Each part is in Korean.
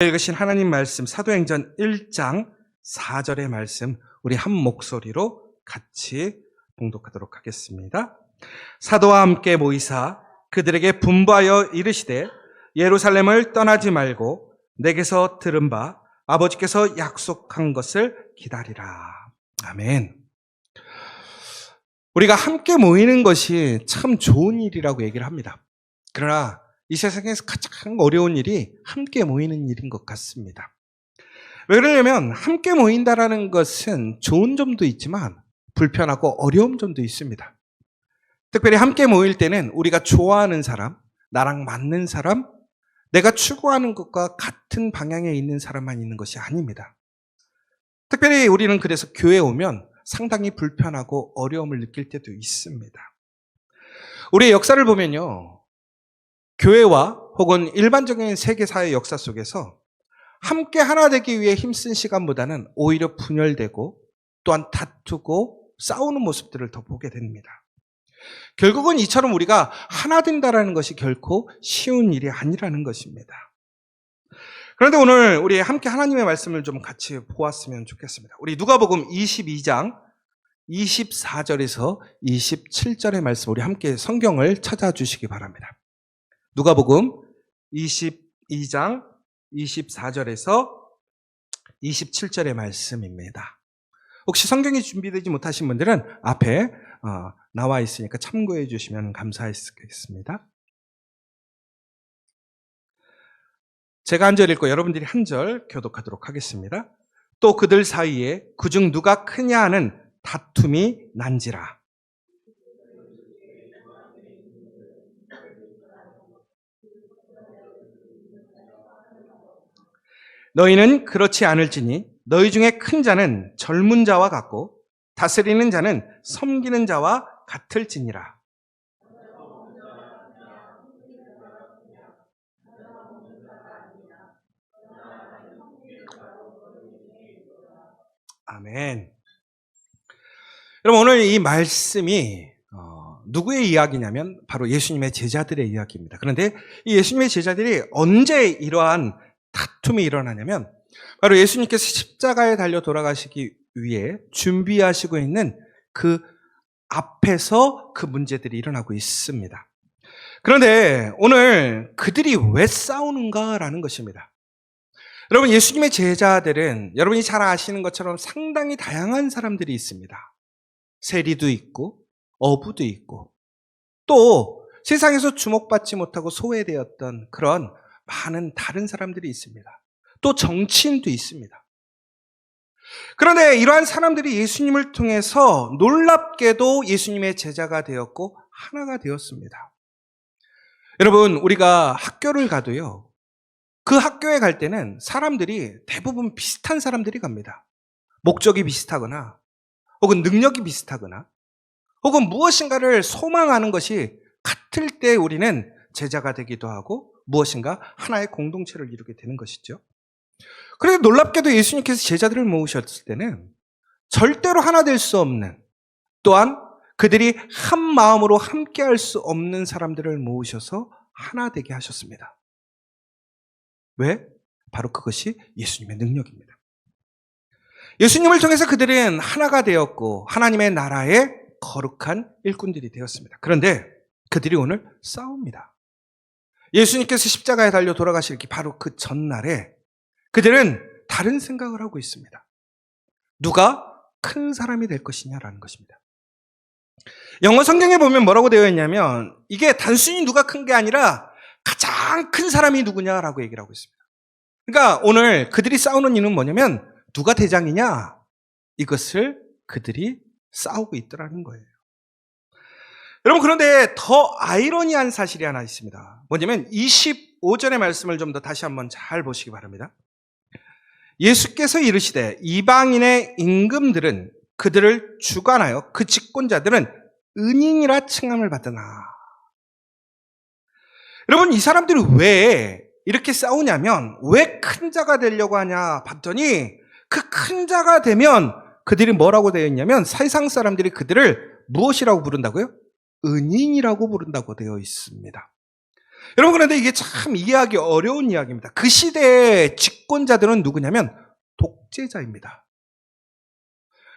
읽으신 하나님 말씀 사도행전 1장 4절의 말씀 우리 한 목소리로 같이 봉독하도록 하겠습니다. 사도와 함께 모이사 그들에게 분부하여 이르시되 예루살렘을 떠나지 말고 내게서 들은 바 아버지께서 약속한 것을 기다리라. 아멘. 우리가 함께 모이는 것이 참 좋은 일이라고 얘기를 합니다. 그러나 이 세상에서 가장 어려운 일이 함께 모이는 일인 것 같습니다. 왜 그러냐면 함께 모인다라는 것은 좋은 점도 있지만 불편하고 어려운 점도 있습니다. 특별히 함께 모일 때는 우리가 좋아하는 사람, 나랑 맞는 사람, 내가 추구하는 것과 같은 방향에 있는 사람만 있는 것이 아닙니다. 특별히 우리는 그래서 교회에 오면 상당히 불편하고 어려움을 느낄 때도 있습니다. 우리의 역사를 보면요. 교회와 혹은 일반적인 세계사의 역사 속에서 함께 하나 되기 위해 힘쓴 시간보다는 오히려 분열되고 또한 다투고 싸우는 모습들을 더 보게 됩니다. 결국은 이처럼 우리가 하나 된다는 것이 결코 쉬운 일이 아니라는 것입니다. 그런데 오늘 우리 함께 하나님의 말씀을 좀 같이 보았으면 좋겠습니다. 우리 누가복음 22장 24절에서 27절의 말씀 우리 함께 성경을 찾아주시기 바랍니다. 누가복음 22장 24절에서 27절의 말씀입니다. 혹시 성경이 준비되지 못하신 분들은 앞에 나와 있으니까 참고해 주시면 감사하겠습니다. 제가 한 절 읽고 여러분들이 한 절 교독하도록 하겠습니다. 또 그들 사이에 그중 누가 크냐 하는 다툼이 난지라. 너희는 그렇지 않을지니 너희 중에 큰 자는 젊은 자와 같고 다스리는 자는 섬기는 자와 같을지니라. 아멘. 여러분 오늘 이 말씀이 누구의 이야기냐면 바로 예수님의 제자들의 이야기입니다. 그런데 이 예수님의 제자들이 언제 이러한 다툼이 일어나냐면 바로 예수님께서 십자가에 달려 돌아가시기 위해 준비하시고 있는 그 앞에서 그 문제들이 일어나고 있습니다. 그런데 오늘 그들이 왜 싸우는가라는 것입니다. 여러분 예수님의 제자들은 여러분이 잘 아시는 것처럼 상당히 다양한 사람들이 있습니다. 세리도 있고 어부도 있고 또 세상에서 주목받지 못하고 소외되었던 그런 많은 다른 사람들이 있습니다. 또 정치인도 있습니다. 그런데 이러한 사람들이 예수님을 통해서 놀랍게도 예수님의 제자가 되었고 하나가 되었습니다. 여러분 우리가 학교를 가도요. 그 학교에 갈 때는 사람들이 대부분 비슷한 사람들이 갑니다. 목적이 비슷하거나 혹은 능력이 비슷하거나 혹은 무엇인가를 소망하는 것이 같을 때 우리는 제자가 되기도 하고 무엇인가 하나의 공동체를 이루게 되는 것이죠. 그런데 놀랍게도 예수님께서 제자들을 모으셨을 때는 절대로 하나 될 수 없는 또한 그들이 한 마음으로 함께 할 수 없는 사람들을 모으셔서 하나 되게 하셨습니다. 왜? 바로 그것이 예수님의 능력입니다. 예수님을 통해서 그들은 하나가 되었고 하나님의 나라의 거룩한 일꾼들이 되었습니다. 그런데 그들이 오늘 싸웁니다. 예수님께서 십자가에 달려 돌아가시기 바로 그 전날에 그들은 다른 생각을 하고 있습니다. 누가 큰 사람이 될 것이냐라는 것입니다. 영어 성경에 보면 뭐라고 되어 있냐면 이게 단순히 누가 큰 게 아니라 가장 큰 사람이 누구냐라고 얘기를 하고 있습니다. 그러니까 오늘 그들이 싸우는 이유는 뭐냐면 누가 대장이냐 이것을 그들이 싸우고 있더라는 거예요. 여러분 그런데 더 아이러니한 사실이 하나 있습니다. 뭐냐면 25절의 말씀을 좀 더 다시 한번 잘 보시기 바랍니다. 예수께서 이르시되 이방인의 임금들은 그들을 주관하여 그 집권자들은 은인이라 칭함을 받으나. 여러분 이 사람들이 왜 이렇게 싸우냐면 왜 큰 자가 되려고 하냐 봤더니 그 큰 자가 되면 그들이 뭐라고 되어 있냐면 세상 사람들이 그들을 무엇이라고 부른다고요? 은인이라고 부른다고 되어 있습니다. 여러분, 그런데 이게 참 이해하기 어려운 이야기입니다. 그 시대의 집권자들은 누구냐면 독재자입니다.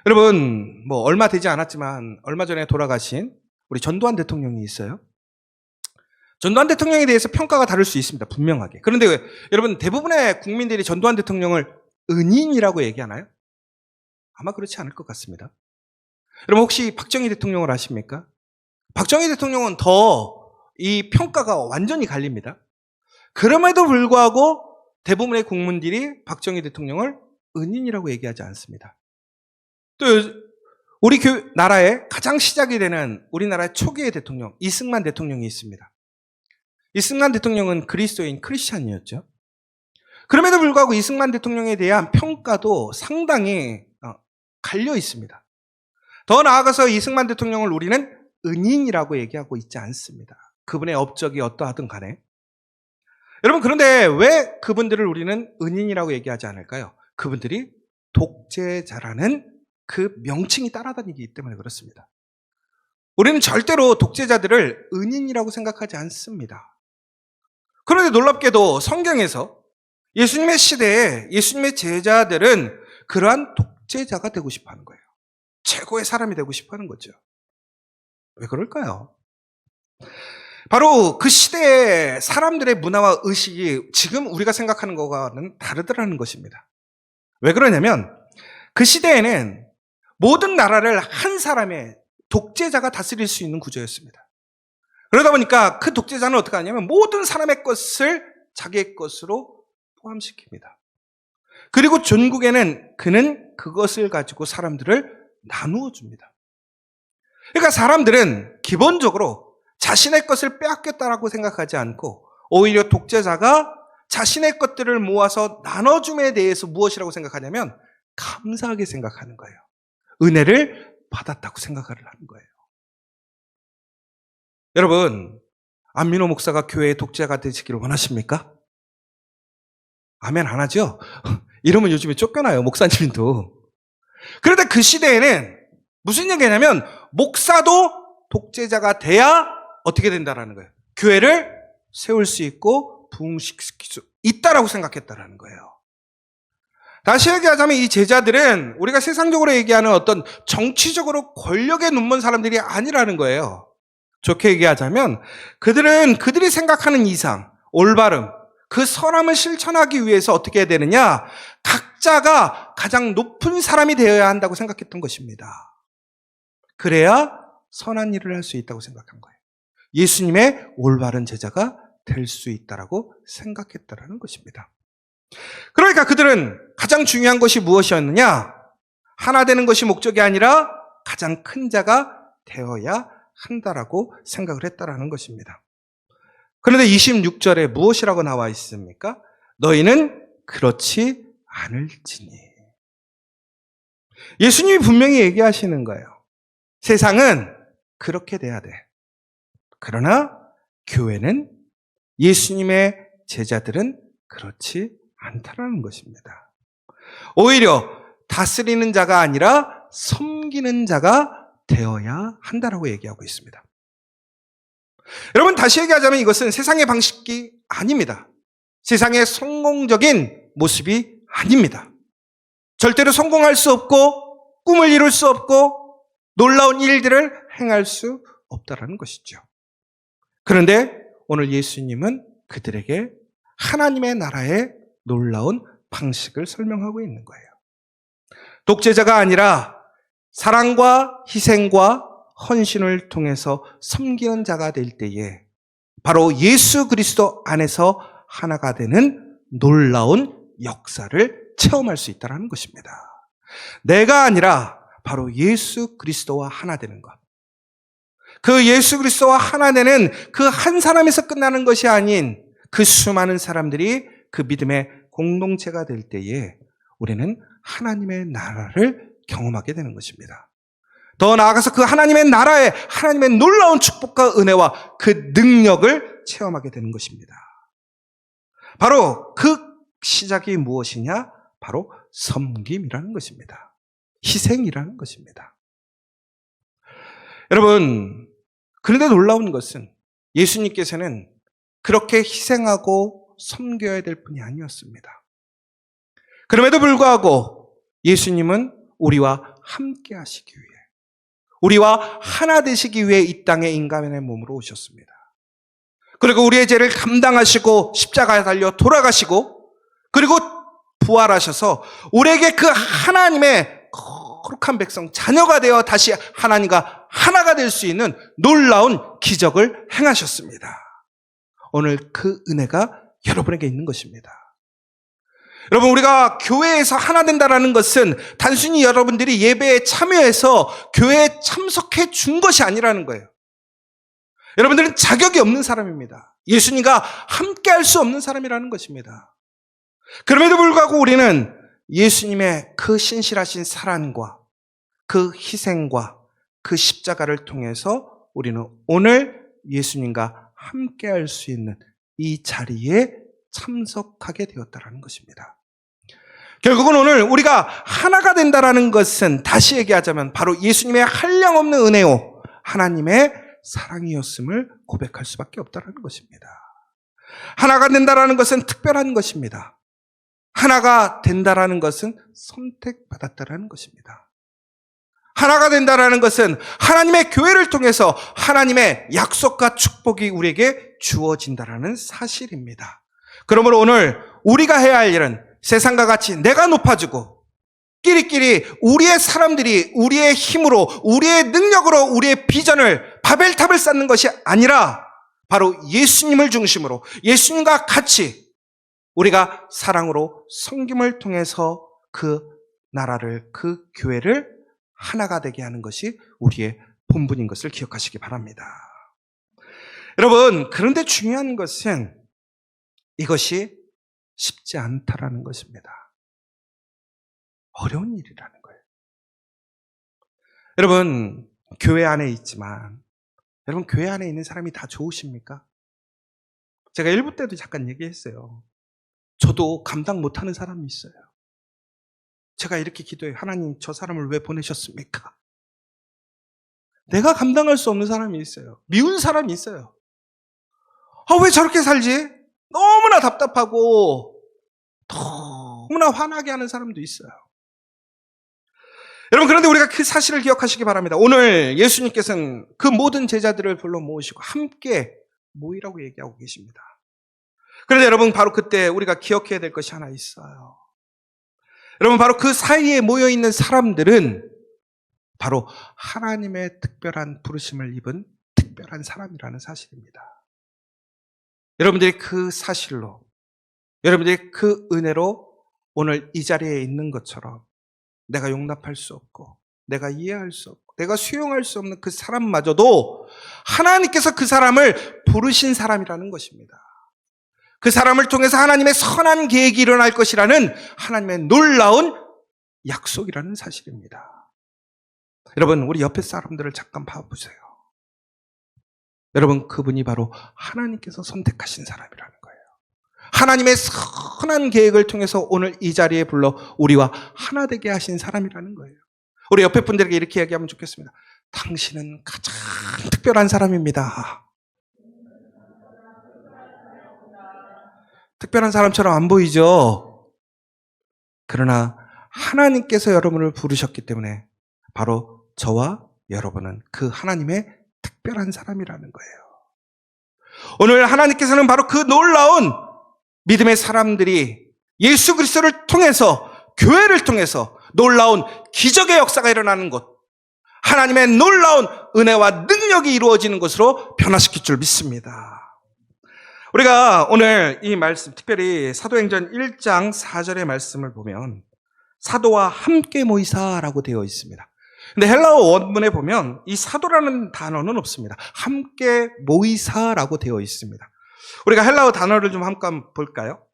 여러분, 뭐 얼마 되지 않았지만 얼마 전에 돌아가신 우리 전두환 대통령이 있어요. 전두환 대통령에 대해서 평가가 다를 수 있습니다. 분명하게. 그런데 여러분, 대부분의 국민들이 전두환 대통령을 은인이라고 얘기하나요? 아마 그렇지 않을 것 같습니다. 여러분, 혹시 박정희 대통령을 아십니까? 박정희 대통령은 더 이 평가가 완전히 갈립니다. 그럼에도 불구하고 대부분의 국민들이 박정희 대통령을 은인이라고 얘기하지 않습니다. 또 우리 나라의 가장 시작이 되는 우리나라의 초기의 대통령 이승만 대통령이 있습니다. 이승만 대통령은 그리스도인 크리스찬이었죠. 그럼에도 불구하고 이승만 대통령에 대한 평가도 상당히 갈려 있습니다. 더 나아가서 이승만 대통령을 우리는 은인이라고 얘기하고 있지 않습니다. 그분의 업적이 어떠하든 간에. 여러분, 그런데 왜 그분들을 우리는 은인이라고 얘기하지 않을까요? 그분들이 독재자라는 그 명칭이 따라다니기 때문에 그렇습니다. 우리는 절대로 독재자들을 은인이라고 생각하지 않습니다. 그런데 놀랍게도 성경에서 예수님의 시대에 예수님의 제자들은 그러한 독재자가 되고 싶어 하는 거예요. 최고의 사람이 되고 싶어 하는 거죠. 왜 그럴까요? 바로 그 시대의 사람들의 문화와 의식이 지금 우리가 생각하는 것과는 다르더라는 것입니다. 왜 그러냐면 그 시대에는 모든 나라를 한 사람의 독재자가 다스릴 수 있는 구조였습니다. 그러다 보니까 그 독재자는 어떻게 하냐면 모든 사람의 것을 자기의 것으로 포함시킵니다. 그리고 전국에는 그는 그것을 가지고 사람들을 나누어 줍니다. 그러니까 사람들은 기본적으로 자신의 것을 빼앗겼다라고 생각하지 않고 오히려 독재자가 자신의 것들을 모아서 나눠줌에 대해서 무엇이라고 생각하냐면 감사하게 생각하는 거예요. 은혜를 받았다고 생각을 하는 거예요. 여러분, 안민호 목사가 교회의 독재자가 되시기를 원하십니까? 아멘 안 하죠? 이러면 요즘에 쫓겨나요, 목사님도. 그런데 그 시대에는 무슨 얘기냐면 목사도 독재자가 돼야 어떻게 된다라는 거예요. 교회를 세울 수 있고 부흥시킬 수 있다라고 생각했다라는 거예요. 다시 얘기하자면 이 제자들은 우리가 세상적으로 얘기하는 어떤 정치적으로 권력에 눈먼 사람들이 아니라는 거예요. 좋게 얘기하자면 그들은 그들이 생각하는 이상, 올바름, 그 선함을 실천하기 위해서 어떻게 해야 되느냐? 각자가 가장 높은 사람이 되어야 한다고 생각했던 것입니다. 그래야 선한 일을 할 수 있다고 생각한 거예요. 예수님의 올바른 제자가 될 수 있다라고 생각했다라는 것입니다. 그러니까 그들은 가장 중요한 것이 무엇이었느냐? 하나 되는 것이 목적이 아니라 가장 큰 자가 되어야 한다라고 생각을 했다라는 것입니다. 그런데 26절에 무엇이라고 나와 있습니까? 너희는 그렇지 않을지니. 예수님이 분명히 얘기하시는 거예요. 세상은 그렇게 돼야 돼. 그러나 교회는 예수님의 제자들은 그렇지 않다라는 것입니다. 오히려 다스리는 자가 아니라 섬기는 자가 되어야 한다라고 얘기하고 있습니다. 여러분, 다시 얘기하자면 이것은 세상의 방식이 아닙니다. 세상의 성공적인 모습이 아닙니다. 절대로 성공할 수 없고 꿈을 이룰 수 없고 놀라운 일들을 행할 수 없다라는 것이죠. 그런데 오늘 예수님은 그들에게 하나님의 나라의 놀라운 방식을 설명하고 있는 거예요. 독재자가 아니라 사랑과 희생과 헌신을 통해서 섬기는 자가 될 때에 바로 예수 그리스도 안에서 하나가 되는 놀라운 역사를 체험할 수 있다는 것입니다. 내가 아니라 바로 예수 그리스도와 하나 되는 것. 그 예수 그리스도와 하나 되는 그 한 사람에서 끝나는 것이 아닌 그 수많은 사람들이 그 믿음의 공동체가 될 때에 우리는 하나님의 나라를 경험하게 되는 것입니다. 더 나아가서 그 하나님의 나라에 하나님의 놀라운 축복과 은혜와 그 능력을 체험하게 되는 것입니다. 바로 그 시작이 무엇이냐? 바로 섬김이라는 것입니다. 희생이라는 것입니다. 여러분, 그런데 놀라운 것은 예수님께서는 그렇게 희생하고 섬겨야 될 뿐이 아니었습니다. 그럼에도 불구하고 예수님은 우리와 함께 하시기 위해, 우리와 하나 되시기 위해 이 땅에 인간의 몸으로 오셨습니다. 그리고 우리의 죄를 감당하시고 십자가에 달려 돌아가시고, 그리고 부활하셔서 우리에게 그 하나님의 거룩한 백성, 자녀가 되어 다시 하나님과 하나가 될 수 있는 놀라운 기적을 행하셨습니다. 오늘 그 은혜가 여러분에게 있는 것입니다. 여러분, 우리가 교회에서 하나 된다는 것은 단순히 여러분들이 예배에 참여해서 교회에 참석해 준 것이 아니라는 거예요. 여러분들은 자격이 없는 사람입니다. 예수님과 함께 할 수 없는 사람이라는 것입니다. 그럼에도 불구하고 우리는 예수님의 그 신실하신 사랑과 그 희생과 그 십자가를 통해서 우리는 오늘 예수님과 함께 할 수 있는 이 자리에 참석하게 되었다는 것입니다. 결국은 오늘 우리가 하나가 된다는 것은 다시 얘기하자면 바로 예수님의 한량없는 은혜요, 하나님의 사랑이었음을 고백할 수밖에 없다는 것입니다. 하나가 된다는 것은 특별한 것입니다. 하나가 된다는 것은 선택받았다는 것입니다. 하나가 된다는 것은 하나님의 교회를 통해서 하나님의 약속과 축복이 우리에게 주어진다는 사실입니다. 그러므로 오늘 우리가 해야 할 일은 세상과 같이 내가 높아지고 끼리끼리 우리의 사람들이 우리의 힘으로, 우리의 능력으로 우리의 비전을, 바벨탑을 쌓는 것이 아니라 바로 예수님을 중심으로 예수님과 같이 우리가 사랑으로 섬김을 통해서 그 나라를, 그 교회를 하나가 되게 하는 것이 우리의 본분인 것을 기억하시기 바랍니다. 여러분, 그런데 중요한 것은 이것이 쉽지 않다라는 것입니다. 어려운 일이라는 거예요. 여러분, 교회 안에 있지만, 여러분, 교회 안에 있는 사람이 다 좋으십니까? 제가 1부 때도 잠깐 얘기했어요. 저도 감당 못하는 사람이 있어요. 제가 이렇게 기도해요. 하나님, 저 사람을 왜 보내셨습니까? 내가 감당할 수 없는 사람이 있어요. 미운 사람이 있어요. 왜 저렇게 살지? 너무나 답답하고 너무나 화나게 하는 사람도 있어요. 여러분, 그런데 우리가 그 사실을 기억하시기 바랍니다. 오늘 예수님께서는 그 모든 제자들을 불러 모으시고 함께 모이라고 얘기하고 계십니다. 그런데 여러분, 바로 그때 우리가 기억해야 될 것이 하나 있어요. 여러분, 바로 그 사이에 모여있는 사람들은 바로 하나님의 특별한 부르심을 입은 특별한 사람이라는 사실입니다. 여러분들이 그 사실로, 여러분들이 그 은혜로 오늘 이 자리에 있는 것처럼 내가 용납할 수 없고, 내가 이해할 수 없고, 내가 수용할 수 없는 그 사람마저도 하나님께서 그 사람을 부르신 사람이라는 것입니다. 그 사람을 통해서 하나님의 선한 계획이 일어날 것이라는 하나님의 놀라운 약속이라는 사실입니다. 여러분, 우리 옆에 사람들을 잠깐 봐보세요. 여러분, 그분이 바로 하나님께서 선택하신 사람이라는 거예요. 하나님의 선한 계획을 통해서 오늘 이 자리에 불러 우리와 하나 되게 하신 사람이라는 거예요. 우리 옆에 분들에게 이렇게 얘기하면 좋겠습니다. 당신은 가장 특별한 사람입니다. 특별한 사람처럼 안 보이죠? 그러나 하나님께서 여러분을 부르셨기 때문에 바로 저와 여러분은 그 하나님의 특별한 사람이라는 거예요. 오늘 하나님께서는 바로 그 놀라운 믿음의 사람들이 예수 그리스도를 통해서, 교회를 통해서 놀라운 기적의 역사가 일어나는 곳, 하나님의 놀라운 은혜와 능력이 이루어지는 것으로 변화시킬 줄 믿습니다. 우리가 오늘 이 말씀, 특별히 사도행전 1장 4절의 말씀을 보면 사도와 함께 모이사라고 되어 있습니다. 근데 헬라어 원문에 보면 이 사도라는 단어는 없습니다. 함께 모이사라고 되어 있습니다. 우리가 헬라어 단어를 좀 한번 볼까요?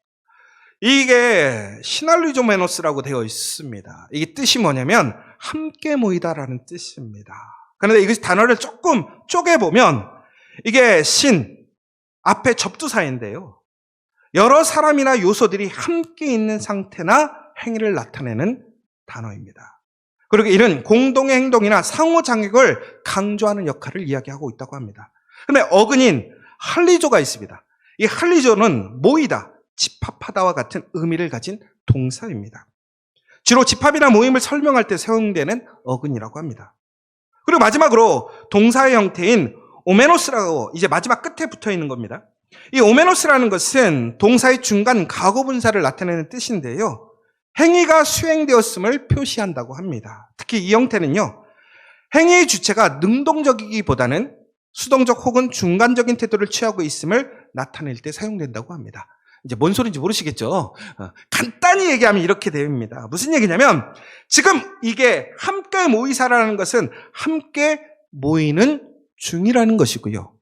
이게 시날리조메노스라고 되어 있습니다. 이게 뜻이 뭐냐면 함께 모이다라는 뜻입니다. 그런데 이 단어를 조금 쪼개보면 이게 앞에 접두사인데요. 여러 사람이나 요소들이 함께 있는 상태나 행위를 나타내는 단어입니다. 그리고 이는 공동의 행동이나 상호작용을 강조하는 역할을 이야기하고 있다고 합니다. 그런데 어근인 할리조가 있습니다. 이 할리조는 모이다, 집합하다와 같은 의미를 가진 동사입니다. 주로 집합이나 모임을 설명할 때 사용되는 어근이라고 합니다. 그리고 마지막으로 동사의 형태인 오메노스라고 이제 마지막 끝에 붙어 있는 겁니다. 이 오메노스라는 것은 동사의 중간 가고분사를 나타내는 뜻인데요. 행위가 수행되었음을 표시한다고 합니다. 특히 이 형태는요, 행위의 주체가 능동적이기보다는 수동적 혹은 중간적인 태도를 취하고 있음을 나타낼 때 사용된다고 합니다. 이제 뭔 소리인지 모르시겠죠? 간단히 얘기하면 이렇게 됩니다. 무슨 얘기냐면 지금 이게 함께 모이사라는 것은 함께 모이는 중이라는 것이고요.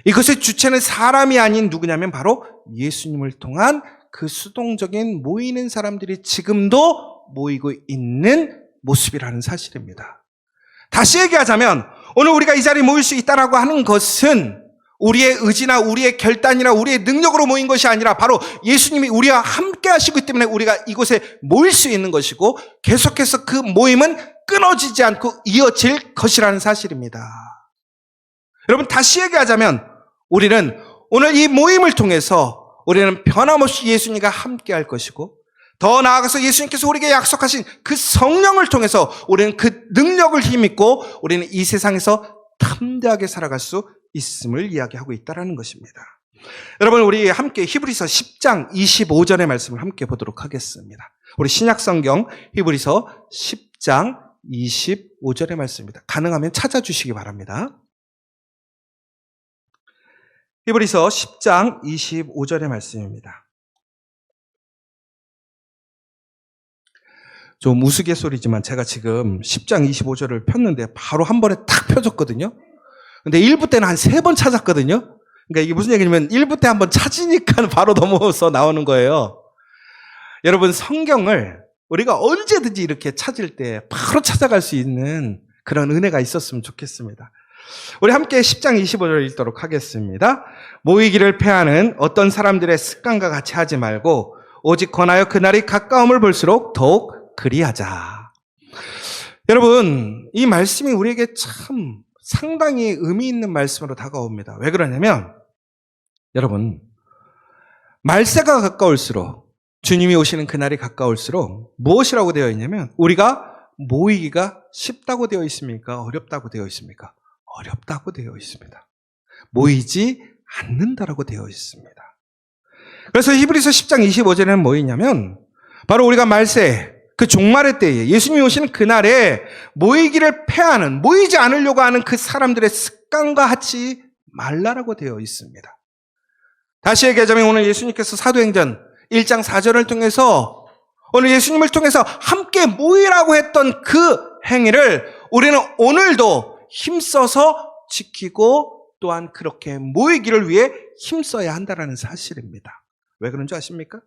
이것의 주체는 사람이 아닌 누구냐면 바로 예수님을 통한 그 수동적인 모이는 사람들이 지금도 모이고 있는 모습이라는 사실입니다. 다시 얘기하자면 오늘 우리가 이 자리에 모일 수 있다라고 하는 것은 우리의 의지나 우리의 결단이나 우리의 능력으로 모인 것이 아니라 바로 예수님이 우리와 함께 하시기 때문에 우리가 이곳에 모일 수 있는 것이고 계속해서 그 모임은 끊어지지 않고 이어질 것이라는 사실입니다. 여러분, 다시 얘기하자면 우리는 오늘 이 모임을 통해서 우리는 변함없이 예수님과 함께 할 것이고 더 나아가서 예수님께서 우리에게 약속하신 그 성령을 통해서 우리는 그 능력을 힘입고 우리는 이 세상에서 담대하게 살아갈 수 있음을 이야기하고 있다는 것입니다. 여러분, 우리 함께 히브리서 10장 25절의 말씀을 함께 보도록 하겠습니다. 우리 신약성경 히브리서 10장 25절의 말씀입니다. 가능하면 찾아주시기 바랍니다. 히브리서 10장 25절의 말씀입니다. 좀 우스갯소리지만 제가 지금 10장 25절을 폈는데 바로 한 번에 탁 펴졌거든요. 근데 1부 때는 한 3번 찾았거든요. 그러니까 이게 무슨 얘기냐면 1부 때 한 번 찾으니까 바로 넘어서 나오는 거예요. 여러분, 성경을 우리가 언제든지 이렇게 찾을 때 바로 찾아갈 수 있는 그런 은혜가 있었으면 좋겠습니다. 우리 함께 10장 25절 읽도록 하겠습니다. 모이기를 패하는 어떤 사람들의 습관과 같이 하지 말고 오직 권하여 그날이 가까움을 볼수록 더욱 그리하자. 여러분, 이 말씀이 우리에게 참 상당히 의미 있는 말씀으로 다가옵니다. 왜 그러냐면 여러분, 말세가 가까울수록 주님이 오시는 그날이 가까울수록 무엇이라고 되어 있냐면 우리가 모이기가 쉽다고 되어 있습니까? 어렵다고 되어 있습니까? 어렵다고 되어 있습니다. 모이지 않는다라고 되어 있습니다. 그래서 히브리서 10장 25절에는 뭐있냐면 바로 우리가 말세, 그 종말의 때에 예수님이 오시는 그날에 모이기를 패하는, 모이지 않으려고 하는 그 사람들의 습관과 하지 말라라고 되어 있습니다. 다시 얘기하자면 오늘 예수님께서 사도행전 1장 4절을 통해서 오늘 예수님을 통해서 함께 모이라고 했던 그 행위를 우리는 오늘도 힘써서 지키고 또한 그렇게 모이기를 위해 힘써야 한다는 사실입니다. 왜 그런 줄 아십니까?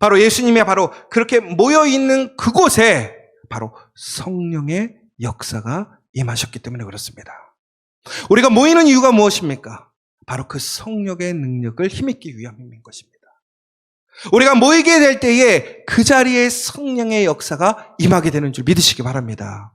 바로 예수님이 바로 그렇게 모여있는 그곳에 바로 성령의 역사가 임하셨기 때문에 그렇습니다. 우리가 모이는 이유가 무엇입니까? 바로 그 성령의 능력을 힘입기 위함인 것입니다. 우리가 모이게 될 때에 그 자리에 성령의 역사가 임하게 되는 줄 믿으시기 바랍니다.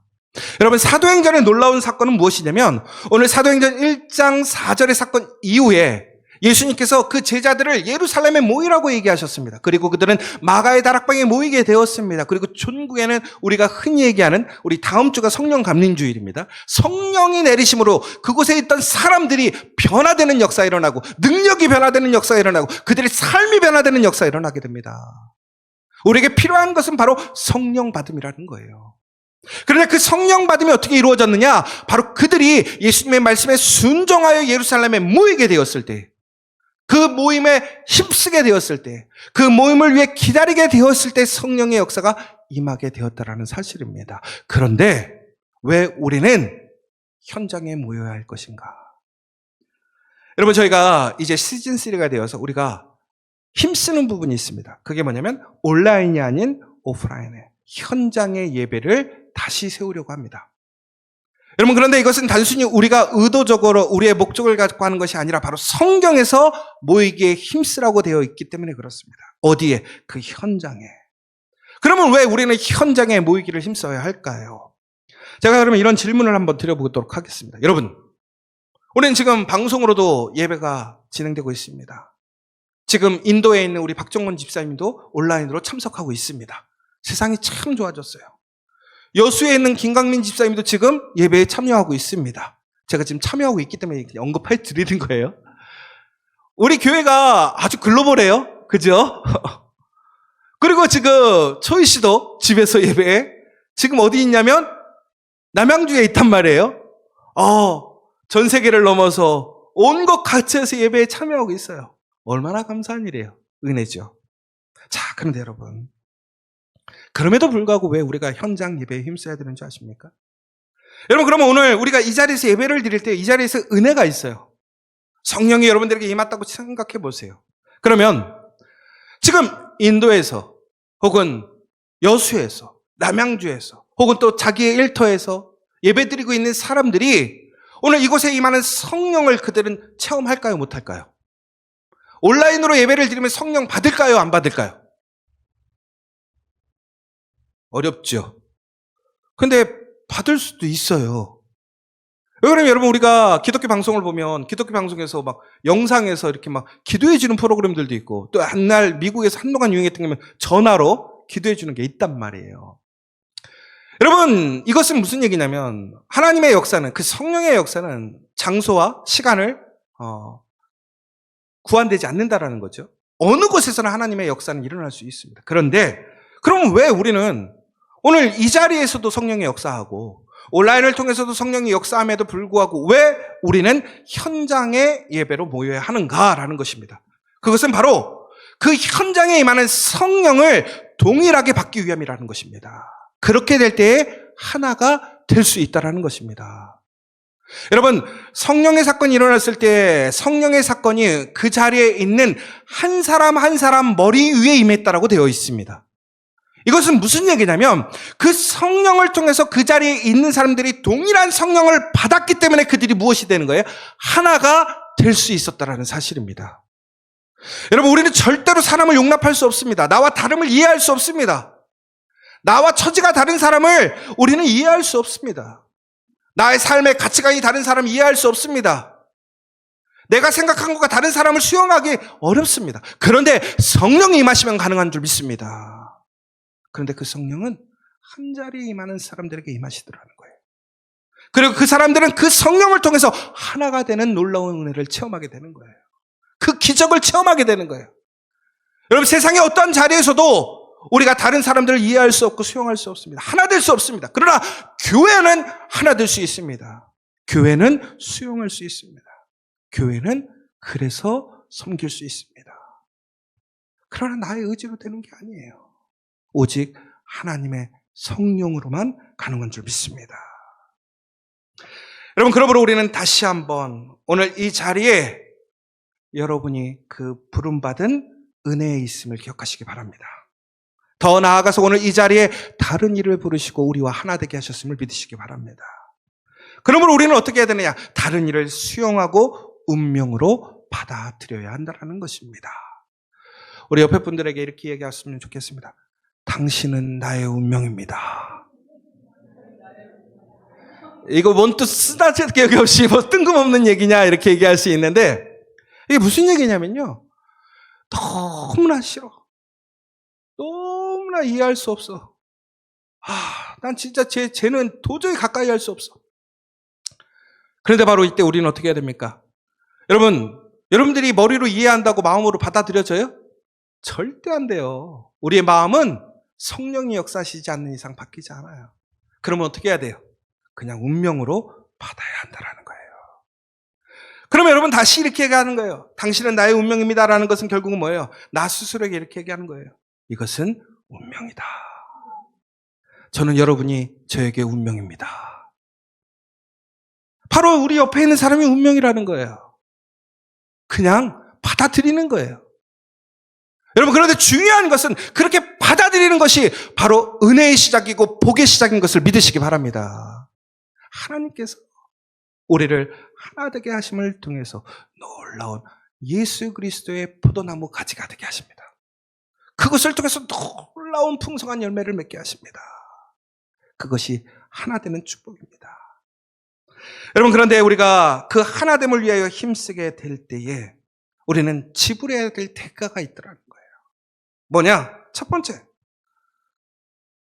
여러분, 사도행전의 놀라운 사건은 무엇이냐면 오늘 사도행전 1장 4절의 사건 이후에 예수님께서 그 제자들을 예루살렘에 모이라고 얘기하셨습니다. 그리고 그들은 마가의 다락방에 모이게 되었습니다. 그리고 천국에는 우리가 흔히 얘기하는 우리 다음 주가 성령 감림주일입니다. 성령이 내리심으로 그곳에 있던 사람들이 변화되는 역사가 일어나고 능력이 변화되는 역사가 일어나고 그들의 삶이 변화되는 역사가 일어나게 됩니다. 우리에게 필요한 것은 바로 성령 받음이라는 거예요. 그런데 그 성령 받음이 어떻게 이루어졌느냐? 바로 그들이 예수님의 말씀에 순종하여 예루살렘에 모이게 되었을 때, 그 모임에 힘쓰게 되었을 때, 그 모임을 위해 기다리게 되었을 때 성령의 역사가 임하게 되었다라는 사실입니다. 그런데 왜 우리는 현장에 모여야 할 것인가? 여러분, 저희가 이제 시즌3가 되어서 우리가 힘쓰는 부분이 있습니다. 그게 뭐냐면 온라인이 아닌 오프라인에 현장의 예배를 다시 세우려고 합니다. 여러분, 그런데 이것은 단순히 우리가 의도적으로 우리의 목적을 갖고 하는 것이 아니라 바로 성경에서 모이기에 힘쓰라고 되어 있기 때문에 그렇습니다. 어디에? 그 현장에. 그러면 왜 우리는 현장에 모이기를 힘써야 할까요? 제가 그러면 이런 질문을 한번 드려보도록 하겠습니다. 여러분, 우리는 지금 방송으로도 예배가 진행되고 있습니다. 지금 인도에 있는 우리 박정원 집사님도 온라인으로 참석하고 있습니다. 세상이 참 좋아졌어요. 여수에 있는 김강민 집사님도 지금 예배에 참여하고 있습니다. 제가 지금 참여하고 있기 때문에 언급해 드리는 거예요. 우리 교회가 아주 글로벌해요. 그죠? 그리고 지금 초희 씨도 집에서 예배에 지금 어디 있냐면 남양주에 있단 말이에요. 전 세계를 넘어서 온 것 각지에서 예배에 참여하고 있어요. 얼마나 감사한 일이에요. 은혜죠. 자, 그런데 여러분, 그럼에도 불구하고 왜 우리가 현장 예배에 힘써야 되는지 아십니까? 여러분, 그러면 오늘 우리가 이 자리에서 예배를 드릴 때 이 자리에서 은혜가 있어요. 성령이 여러분들에게 임했다고 생각해 보세요. 그러면 지금 인도에서 혹은 여수에서 남양주에서 혹은 또 자기의 일터에서 예배드리고 있는 사람들이 오늘 이곳에 임하는 성령을 그들은 체험할까요? 못할까요? 온라인으로 예배를 드리면 성령 받을까요? 안 받을까요? 어렵죠. 근데 받을 수도 있어요. 왜 그러면 여러분, 우리가 기독교 방송을 보면 기독교 방송에서 막 영상에서 이렇게 막 기도해 주는 프로그램들도 있고, 또 한날 미국에서 한동안 유행했던 게 전화로 기도해 주는 게 있단 말이에요. 여러분, 이것은 무슨 얘기냐면 하나님의 역사는, 그 성령의 역사는 장소와 시간을 구한되지 않는다라는 거죠. 어느 곳에서나 하나님의 역사는 일어날 수 있습니다. 그런데 그럼 왜 우리는 오늘 이 자리에서도 성령의 역사하고 온라인을 통해서도 성령이 역사함에도 불구하고 왜 우리는 현장의 예배로 모여야 하는가라는 것입니다. 그것은 바로 그 현장에 임하는 성령을 동일하게 받기 위함이라는 것입니다. 그렇게 될 때에 하나가 될 수 있다는 것입니다. 여러분, 성령의 사건이 일어났을 때 성령의 사건이 그 자리에 있는 한 사람 한 사람 머리 위에 임했다라고 되어 있습니다. 이것은 무슨 얘기냐면 그 성령을 통해서 그 자리에 있는 사람들이 동일한 성령을 받았기 때문에 그들이 무엇이 되는 거예요? 하나가 될 수 있었다라는 사실입니다. 여러분, 우리는 절대로 사람을 용납할 수 없습니다. 나와 다름을 이해할 수 없습니다. 나와 처지가 다른 사람을 우리는 이해할 수 없습니다. 나의 삶의 가치관이 다른 사람을 이해할 수 없습니다. 내가 생각한 것과 다른 사람을 수용하기 어렵습니다. 그런데 성령이 임하시면 가능한 줄 믿습니다. 그런데 그 성령은 한 자리에 임하는 사람들에게 임하시더라는 거예요. 그리고 그 사람들은 그 성령을 통해서 하나가 되는 놀라운 은혜를 체험하게 되는 거예요. 그 기적을 체험하게 되는 거예요. 여러분, 세상의 어떤 자리에서도 우리가 다른 사람들을 이해할 수 없고 수용할 수 없습니다. 하나 될 수 없습니다. 그러나 교회는 하나 될 수 있습니다. 교회는 수용할 수 있습니다. 교회는 그래서 섬길 수 있습니다. 그러나 나의 의지로 되는 게 아니에요. 오직 하나님의 성령으로만 가능한 줄 믿습니다. 여러분, 그러므로 우리는 다시 한번 오늘 이 자리에 여러분이 그 부름받은 은혜에 있음을 기억하시기 바랍니다. 더 나아가서 오늘 이 자리에 다른 이를 부르시고 우리와 하나 되게 하셨음을 믿으시기 바랍니다. 그러므로 우리는 어떻게 해야 되느냐? 다른 이를 수용하고 운명으로 받아들여야 한다는 것입니다. 우리 옆에 분들에게 이렇게 얘기했으면 좋겠습니다. 당신은 나의 운명입니다. 이거 뭔 또 쓰다듬기 없이 뭐 뜬금없는 얘기냐 이렇게 얘기할 수 있는데, 이게 무슨 얘기냐면요, 너무나 싫어. 너무나 이해할 수 없어. 난 진짜 쟤는 도저히 가까이 할 수 없어. 그런데 바로 이때 우리는 어떻게 해야 됩니까? 여러분들이 머리로 이해한다고 마음으로 받아들여져요? 절대 안 돼요. 우리의 마음은 성령이 역사하시지 않는 이상 바뀌지 않아요. 그러면 어떻게 해야 돼요? 그냥 운명으로 받아야 한다는 거예요. 그러면 여러분 다시 이렇게 얘기하는 거예요. 당신은 나의 운명입니다라는 것은 결국은 뭐예요? 나 스스로에게 이렇게 얘기하는 거예요. 이것은 운명이다. 저는 여러분이 저에게 운명입니다. 바로 우리 옆에 있는 사람이 운명이라는 거예요. 그냥 받아들이는 거예요. 여러분, 그런데 중요한 것은 그렇게 받아들이는 것이 바로 은혜의 시작이고 복의 시작인 것을 믿으시기 바랍니다. 하나님께서 우리를 하나 되게 하심을 통해서 놀라운 예수 그리스도의 포도나무 가지가 되게 하십니다. 그것을 통해서 놀라운 풍성한 열매를 맺게 하십니다. 그것이 하나 되는 축복입니다. 여러분, 그런데 우리가 그 하나됨을 위하여 힘쓰게 될 때에 우리는 지불해야 될 대가가 있더라는 거예요. 뭐냐? 첫 번째,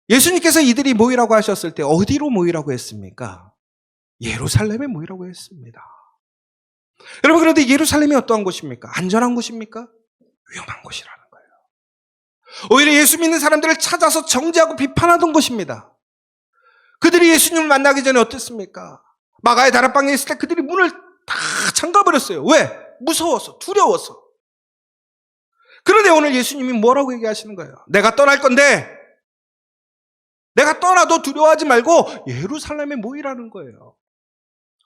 예수님께서 이들이 모이라고 하셨을 때 어디로 모이라고 했습니까? 예루살렘에 모이라고 했습니다. 여러분, 그런데 예루살렘이 어떠한 곳입니까? 안전한 곳입니까? 위험한 곳이라는 거예요. 오히려 예수 믿는 사람들을 찾아서 정죄하고 비판하던 곳입니다. 그들이 예수님을 만나기 전에 어땠습니까? 마가의 다락방에 있을 때 그들이 문을 다 잠가버렸어요. 왜? 무서워서, 두려워서. 그런데 오늘 예수님이 뭐라고 얘기하시는 거예요? 내가 떠날 건데, 내가 떠나도 두려워하지 말고 예루살렘에 모이라는 거예요.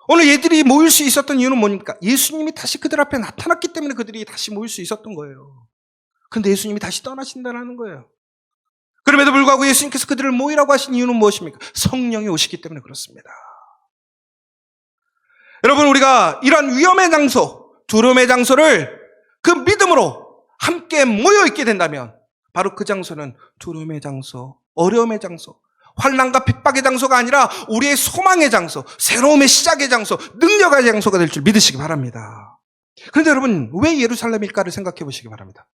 오늘 얘들이 모일 수 있었던 이유는 뭡니까? 예수님이 다시 그들 앞에 나타났기 때문에 그들이 다시 모일 수 있었던 거예요. 그런데 예수님이 다시 떠나신다는 거예요. 그럼에도 불구하고 예수님께서 그들을 모이라고 하신 이유는 무엇입니까? 성령이 오시기 때문에 그렇습니다. 여러분, 우리가 이런 위험의 장소, 두려움의 장소를 그 믿음으로 함께 모여있게 된다면 바로 그 장소는 두려움의 장소, 어려움의 장소, 환난과 핍박의 장소가 아니라 우리의 소망의 장소, 새로움의 시작의 장소, 능력의 장소가 될 줄 믿으시기 바랍니다. 그런데 여러분, 왜 예루살렘일까를 생각해 보시기 바랍니다.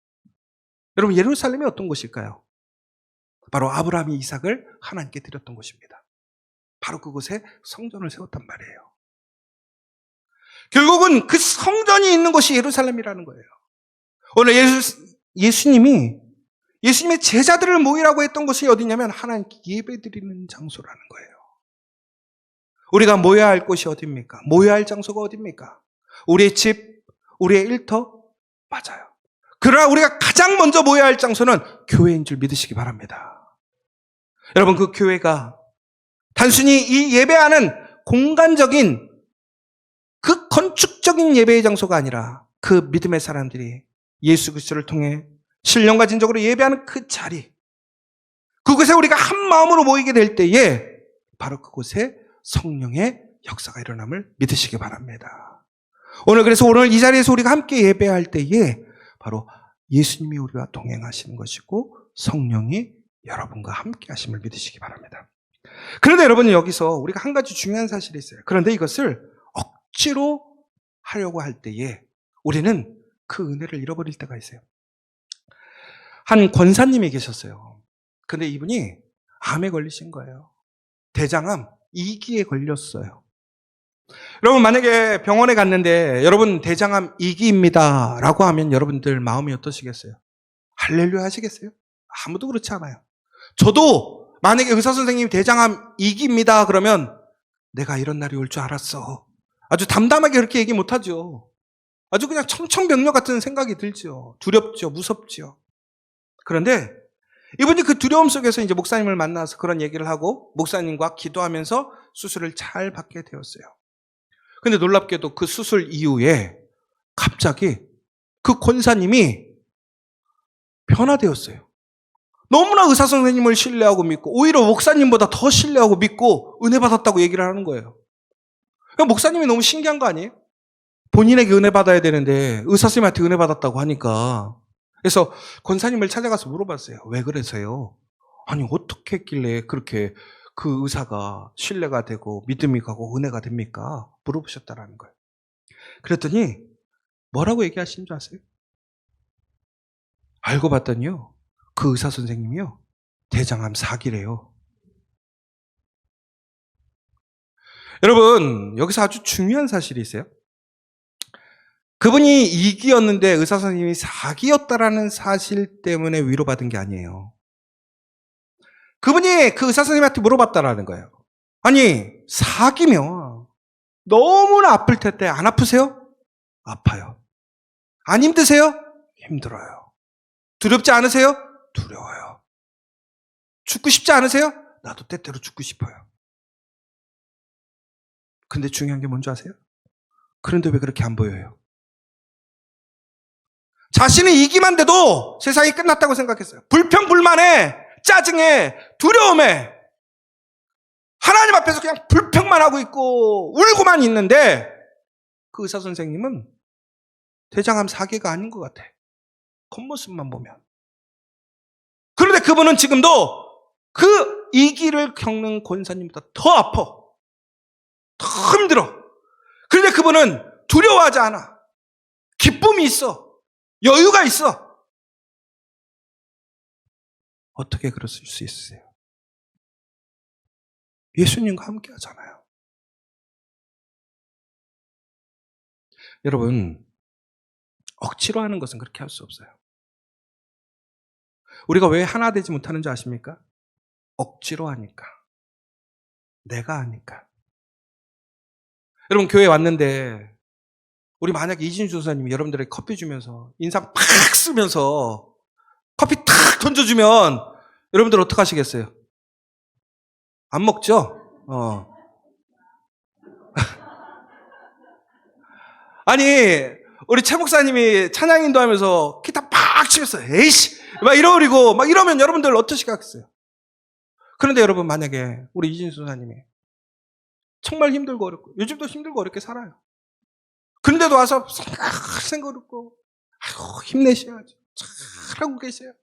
여러분, 예루살렘이 어떤 곳일까요? 바로 아브라함이 이삭을 하나님께 드렸던 곳입니다. 바로 그곳에 성전을 세웠단 말이에요. 결국은 그 성전이 있는 곳이 예루살렘이라는 거예요. 오늘 예수님이 예수님의 제자들을 모이라고 했던 곳이 어디냐면 하나님께 예배드리는 장소라는 거예요. 우리가 모여야 할 곳이 어디입니까? 모여야 할 장소가 어디입니까? 우리의 집, 우리의 일터? 맞아요. 그러나 우리가 가장 먼저 모여야 할 장소는 교회인 줄 믿으시기 바랍니다. 여러분, 그 교회가 단순히 이 예배하는 공간적인 그 건축적인 예배의 장소가 아니라 그 믿음의 사람들이 예수 그리스도를 통해 신령과 진정으로 예배하는 그 자리, 그곳에 우리가 한 마음으로 모이게 될 때에 바로 그곳에 성령의 역사가 일어남을 믿으시기 바랍니다. 그래서 오늘 이 자리에서 우리가 함께 예배할 때에 바로 예수님이 우리와 동행하시는 것이고 성령이 여러분과 함께 하심을 믿으시기 바랍니다. 그런데 여러분, 여기서 우리가 한 가지 중요한 사실이 있어요. 그런데 이것을 억지로 하려고 할 때에 우리는 그 은혜를 잃어버릴 때가 있어요. 한 권사님이 계셨어요. 근데 이분이 암에 걸리신 거예요. 대장암 2기에 걸렸어요. 여러분, 만약에 병원에 갔는데 여러분 대장암 2기입니다 라고 하면 여러분들 마음이 어떠시겠어요? 할렐루야 하시겠어요? 아무도 그렇지 않아요. 저도 만약에 의사 선생님이 대장암 2기입니다 그러면 내가 이런 날이 올 줄 알았어. 아주 담담하게 그렇게 얘기 못하죠. 아주 그냥 청천벽력 같은 생각이 들죠. 두렵죠. 무섭죠. 그런데 이분이 그 두려움 속에서 이제 목사님을 만나서 그런 얘기를 하고 목사님과 기도하면서 수술을 잘 받게 되었어요. 근데 놀랍게도 그 수술 이후에 갑자기 그 권사님이 변화되었어요. 너무나 의사 선생님을 신뢰하고 믿고 오히려 목사님보다 더 신뢰하고 믿고 은혜 받았다고 얘기를 하는 거예요. 목사님이 너무 신기한 거 아니에요? 본인에게 은혜 받아야 되는데 의사 선생님한테 은혜 받았다고 하니까. 그래서 권사님을 찾아가서 물어봤어요. 왜 그러세요? 아니, 어떻게 했길래 그렇게 그 의사가 신뢰가 되고 믿음이 가고 은혜가 됩니까? 물어보셨다라는 거예요. 그랬더니 뭐라고 얘기하신 줄 아세요? 알고 봤더니요, 그 의사 선생님이요, 대장암 4기래요. 여러분, 여기서 아주 중요한 사실이 있어요. 그분이 2기였는데 의사 선생님이 4기였다라는 사실 때문에 위로받은 게 아니에요. 그분이 그 의사 선생님한테 물어봤다라는 거예요. 아니, 4기면 너무나 아플 텐데 안 아프세요? 아파요. 안 힘드세요? 힘들어요. 두렵지 않으세요? 두려워요. 죽고 싶지 않으세요? 나도 때때로 죽고 싶어요. 근데 중요한 게 뭔지 아세요? 그런데 왜 그렇게 안 보여요? 자신이 이기만 돼도 세상이 끝났다고 생각했어요. 불평불만에, 짜증에, 두려움에 하나님 앞에서 그냥 불평만 하고 있고 울고만 있는데 그 의사 선생님은 대장암 4기가 아닌 것 같아. 겉모습만 보면. 그런데 그분은 지금도 그 2기를 겪는 권사님보다 더 아파. 더 힘들어. 그런데 그분은 두려워하지 않아. 기쁨이 있어. 여유가 있어. 어떻게 그러실 수 있으세요? 예수님과 함께 하잖아요. 여러분, 억지로 하는 것은 그렇게 할 수 없어요. 우리가 왜 하나 되지 못하는 줄 아십니까? 억지로 하니까. 내가 하니까. 여러분, 교회 왔는데 우리 만약에 이진주 조사님이 여러분들에게 커피 주면서 인상 팍 쓰면서 커피 탁 던져주면 여러분들 어떡하시겠어요? 안 먹죠? 아니, 우리 최 목사님이 찬양 인도하면서 기타 팍 치면서 에이씨 막 이러고 막 이러면 여러분들 어떻게 하겠어요? 그런데 여러분 만약에 우리 이진수 조사님이 정말 힘들고 어렵고 요즘도 힘들고 어렵게 살아요. 그런데도 와서 생각하고 아이고 힘내셔야죠. 잘하고 계세요.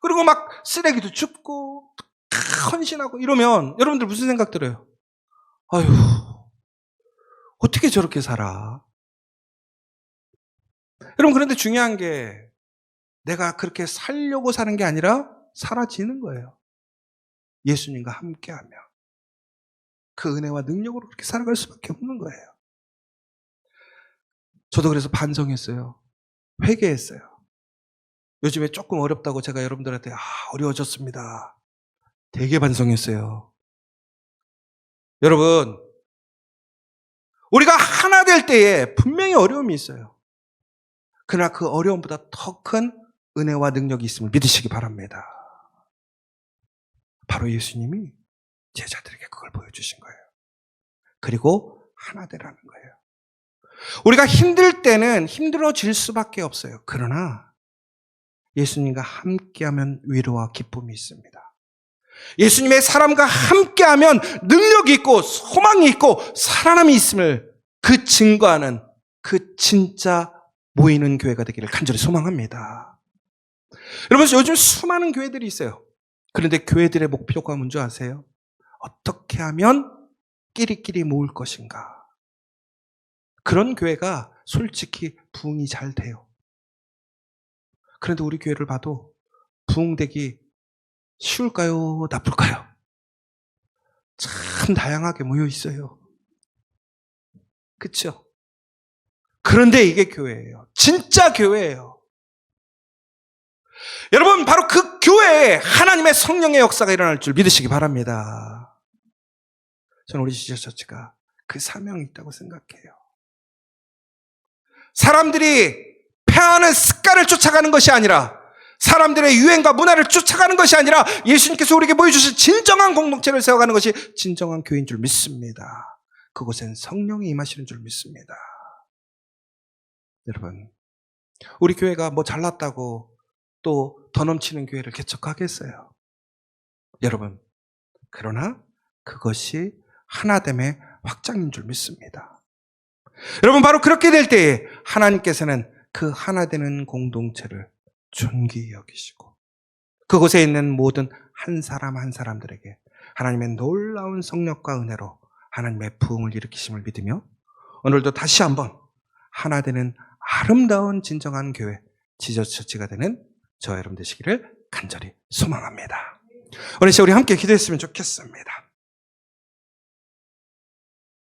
그리고 막 쓰레기도 줍고 헌신하고 이러면 여러분들 무슨 생각 들어요? 아유 어떻게 저렇게 살아? 여러분 그런데 중요한 게 내가 그렇게 살려고 사는 게 아니라 사라지는 거예요. 예수님과 함께하며 그 은혜와 능력으로 그렇게 살아갈 수밖에 없는 거예요. 저도 그래서 반성했어요. 회개했어요. 요즘에 조금 어렵다고 제가 여러분들한테 어려워졌습니다. 되게 반성했어요. 여러분 우리가 하나 될 때에 분명히 어려움이 있어요. 그러나 그 어려움보다 더 큰 은혜와 능력이 있음을 믿으시기 바랍니다. 바로 예수님이 제자들에게 그걸 보여주신 거예요. 그리고 하나 되라는 거예요. 우리가 힘들 때는 힘들어질 수밖에 없어요. 그러나 예수님과 함께하면 위로와 기쁨이 있습니다. 예수님의 사람과 함께하면 능력이 있고 소망이 있고 살아남이 있음을 그 증거하는 그 진짜 모이는 교회가 되기를 간절히 소망합니다. 여러분 요즘 수많은 교회들이 있어요. 그런데 교회들의 목표가 뭔지 아세요? 어떻게 하면 끼리끼리 모을 것인가? 그런 교회가 솔직히 부흥이 잘 돼요. 그런데 우리 교회를 봐도 부흥되기 쉬울까요? 나쁠까요? 참 다양하게 모여 있어요. 그렇죠? 그런데 이게 교회예요. 진짜 교회예요. 여러분 바로 그 교회에 하나님의 성령의 역사가 일어날 줄 믿으시기 바랍니다. 저는 우리 지저처치가 그 사명이 있다고 생각해요. 사람들이 폐하는 습관을 쫓아가는 것이 아니라 사람들의 유행과 문화를 쫓아가는 것이 아니라 예수님께서 우리에게 보여주신 진정한 공동체를 세워가는 것이 진정한 교회인 줄 믿습니다. 그곳엔 성령이 임하시는 줄 믿습니다. 여러분 우리 교회가 뭐 잘났다고 또 더 넘치는 교회를 개척하겠어요? 여러분 그러나 그것이 하나됨의 확장인 줄 믿습니다. 여러분 바로 그렇게 될 때에 하나님께서는 그 하나되는 공동체를 존귀히 여기시고 그곳에 있는 모든 한 사람 한 사람들에게 하나님의 놀라운 성령과 은혜로 하나님의 부흥을 일으키심을 믿으며 오늘도 다시 한번 하나 되는 아름다운 진정한 교회 지저처치가 되는 저 여러분 되시기를 간절히 소망합니다. 오늘 시간 우리 함께 기도했으면 좋겠습니다.